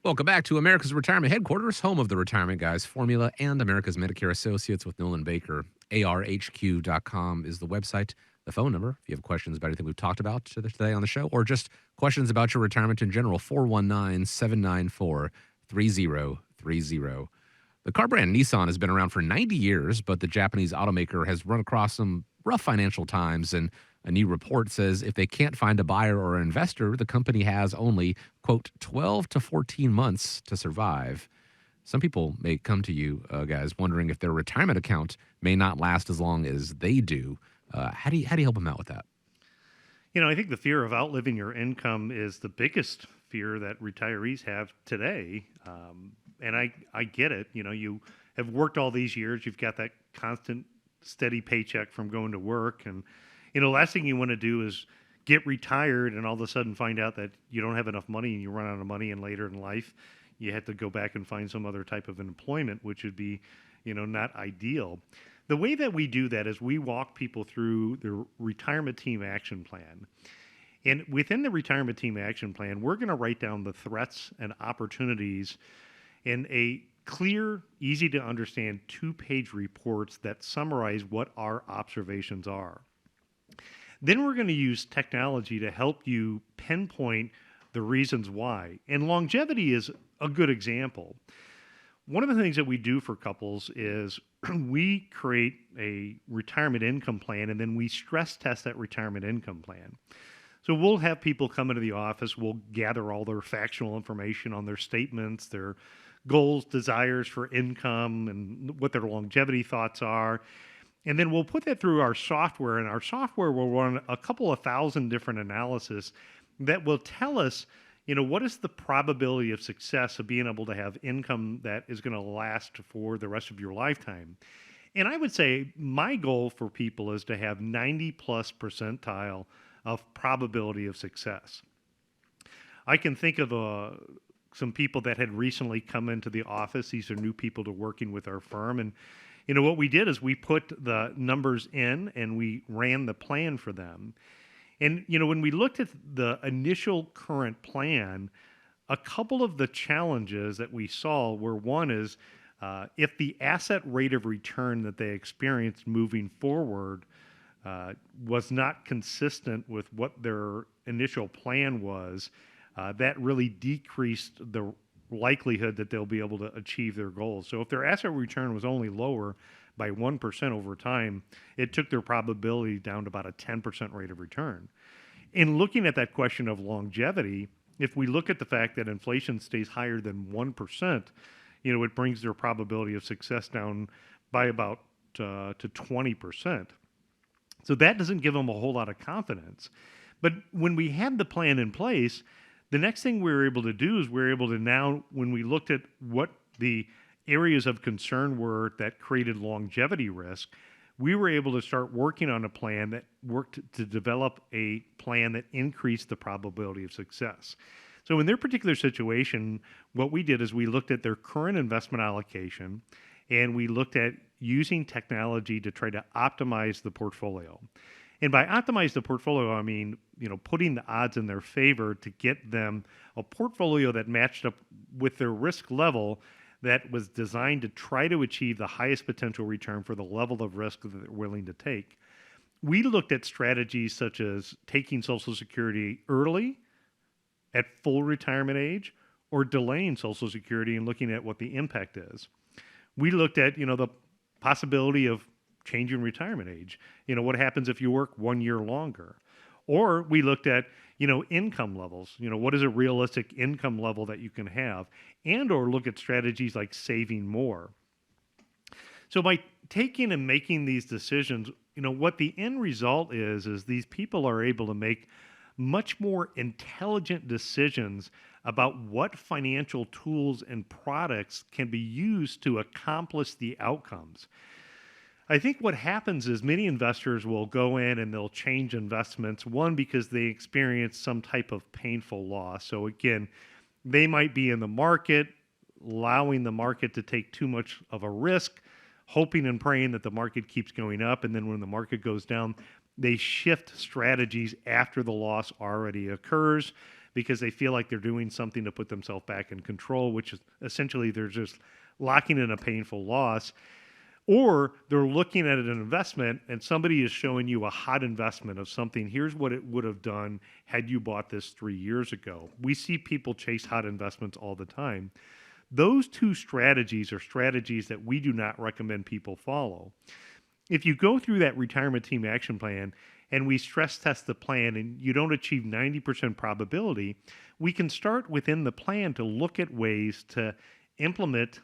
Welcome back to America's Retirement Headquarters, home of the Retirement Guys formula and America's Medicare Associates with Nolan Baker. ARHQ.com is the website. The phone number, if you have questions about anything we've talked about today on the show, or just questions about your retirement in general, 419-794-3030. The car brand Nissan has been around for 90 years, but the Japanese automaker has run across some rough financial times. And a new report says if they can't find a buyer or an investor, the company has only, quote, 12 to 14 months to survive. Some people may come to you, guys, wondering if their retirement account may not last as long as they do. How do you help them out with that? I think the fear of outliving your income is the biggest fear that retirees have today. And I get it. You have worked all these years. You've got that constant, steady paycheck from going to work. And, last thing you want to do is get retired and all of a sudden find out that you don't have enough money and you run out of money. And later in life, you have to go back and find some other type of employment, which would be, not ideal. The way that we do that is we walk people through the retirement team action plan. And within the retirement team action plan, we're going to write down the threats and opportunities in a clear, easy to understand 2-page reports that summarize what our observations are. Then we're going to use technology to help you pinpoint the reasons why. And longevity is a good example. One of the things that we do for couples is we create a retirement income plan and then we stress test that retirement income plan. So we'll have people come into the office, we'll gather all their factual information on their statements, their goals, desires for income, and what their longevity thoughts are. And then we'll put that through our software, and our software will run a couple of thousand different analysis that will tell us, what is the probability of success of being able to have income that is going to last for the rest of your lifetime? And I would say my goal for people is to have 90 plus percentile of probability of success. I can think of some people that had recently come into the office. These are new people to working with our firm. And, what we did is we put the numbers in and we ran the plan for them. And, when we looked at the initial current plan, a couple of the challenges that we saw were one is if the asset rate of return that they experienced moving forward was not consistent with what their initial plan was, that really decreased the likelihood that they'll be able to achieve their goals. So if their asset return was only lower by 1% over time, it took their probability down to about a 10% rate of return. In looking at that question of longevity, if we look at the fact that inflation stays higher than 1%, it brings their probability of success down by about to 20%. So that doesn't give them a whole lot of confidence. But when we had the plan in place, the next thing we were able to do is we were able to now, when we looked at what the areas of concern were that created longevity risk, we were able to start working on a plan that worked to develop a plan that increased the probability of success. So in their particular situation, what we did is we looked at their current investment allocation and we looked at using technology to try to optimize the portfolio. And by optimize the portfolio, I mean, putting the odds in their favor to get them a portfolio that matched up with their risk level that was designed to try to achieve the highest potential return for the level of risk that they're willing to take. We looked at strategies such as taking Social Security early at full retirement age or delaying Social Security and looking at what the impact is. We looked at, the possibility of changing retirement age. What happens if you work 1 year longer? Or we looked at, income levels. What is a realistic income level that you can have? And or look at strategies like saving more. So by taking and making these decisions, what the end result is these people are able to make much more intelligent decisions about what financial tools and products can be used to accomplish the outcomes. I think what happens is many investors will go in and they'll change investments, one, because they experience some type of painful loss. So again, they might be in the market, allowing the market to take too much of a risk, hoping and praying that the market keeps going up. And then when the market goes down, they shift strategies after the loss already occurs. because they feel like they're doing something to put themselves back in control, which is essentially they're just locking in a painful loss. Or they're looking at an investment and somebody is showing you a hot investment of something. Here's what it would have done had you bought this 3 years ago. We see people chase hot investments all the time. Those two strategies are strategies that we do not recommend people follow. If you go through that retirement team action plan and we stress test the plan and you don't achieve 90% probability, we can start within the plan to look at ways to implement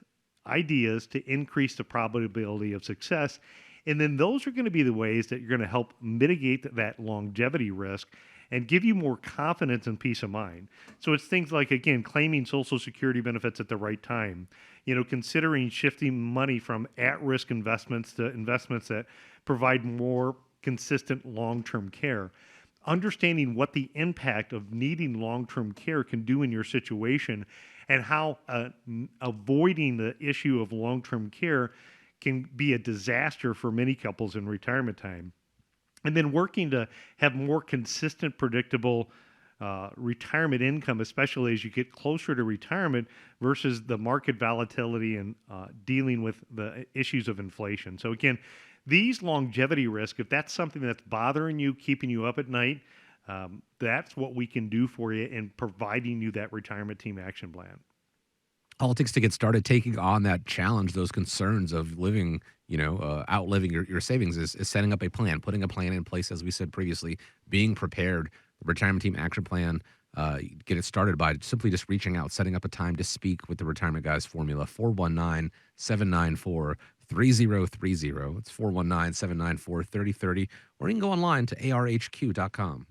ideas to increase the probability of success. And then those are going to be the ways that you're going to help mitigate that longevity risk and give you more confidence and peace of mind. So it's things like, again, claiming Social Security benefits at the right time, considering shifting money from at-risk investments to investments that provide more consistent long-term care, understanding what the impact of needing long-term care can do in your situation, and how avoiding the issue of long-term care can be a disaster for many couples in retirement time. And then working to have more consistent, predictable retirement income, especially as you get closer to retirement versus the market volatility and dealing with the issues of inflation. So again, these longevity risk, if that's something that's bothering you, keeping you up at night, that's what we can do for you in providing you that retirement team action plan. All it takes to get started taking on that challenge, those concerns of living, outliving your savings is setting up a plan, putting a plan in place, as we said previously, being prepared. The retirement team action plan, get it started by simply just reaching out, setting up a time to speak with the Retirement Guys formula, 419-794-3030. It's 419-794-3030, or you can go online to arhq.com.